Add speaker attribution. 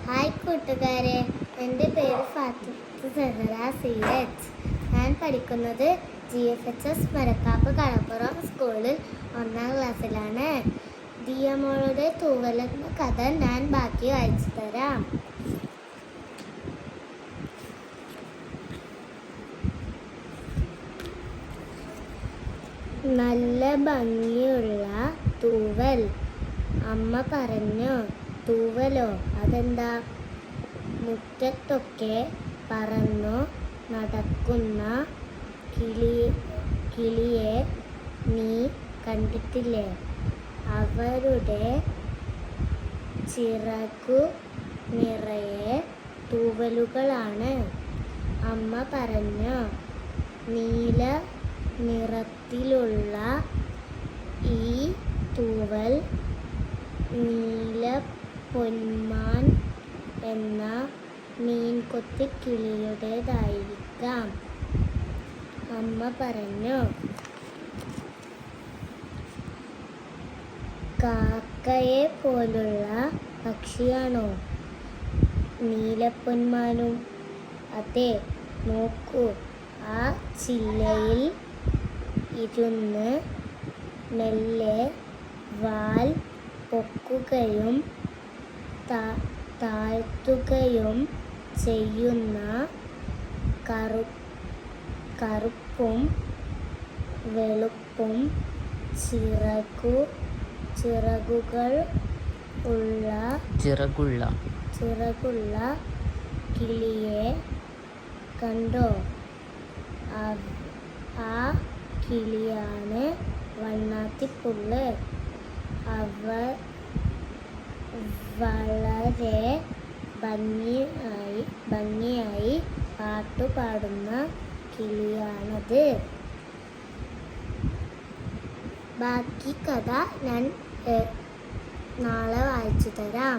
Speaker 1: Hi കൂട്ടുകാരെ, എൻ്റെ പേര് ഫാത്തിമ സെഹറ സീരജ്. ഞാൻ പഠിക്കുന്നത് GFHS മരക്കാപ്പ് കടപ്പുറം സ്കൂളിൽ 1ാം ക്ലാസ്സിലാണ്. ദിയമോളുടെ തൂവലെന്ന കഥ ഞാൻ ബാക്കി വായിച്ചു തരാം. നല്ല ഭംഗിയുള്ള തൂവൽ. അമ്മ പറഞ്ഞു. തൂവലോ, അതെന്താ? മുറ്റത്തൊക്കെ പറന്നു നടക്കുന്ന കിളിയെ നീ കണ്ടിട്ടില്ലേ? അവരുടെ ചിറകു നിറയെ തൂവലുകളാണ്. അമ്മ പറഞ്ഞു. നീല നിറത്തിലുള്ള ഈ തൂവൽ നീലപ്പൊന്മാൻ എന്ന മീൻകൊത്തിക്കിളിയുടേതായിരിക്കാം. അമ്മ പറഞ്ഞു. കാക്കയെ പോലുള്ള പക്ഷിയാണോ നീലപ്പൊന്മാനും? അതെ, നോക്കൂ, ആ ചില്ലയിൽ ഇരുന്ന് മെല്ലെ വാൽ പൊക്കുകയും താഴ്ത്തുകയും ചെയ്യുന്ന കറുപ്പും വെളുപ്പും ചിറകുള്ള കിളിയെ കണ്ടോ? ആ കിളിയാണ് വണ്ണാത്തിപ്പുള്ള്. വളരെ ഭംഗിയായി പാട്ടുപാടുന്ന കിളിയാണത്. ബാക്കി കഥ ഞാൻ നാളെ വായിച്ചു തരാം.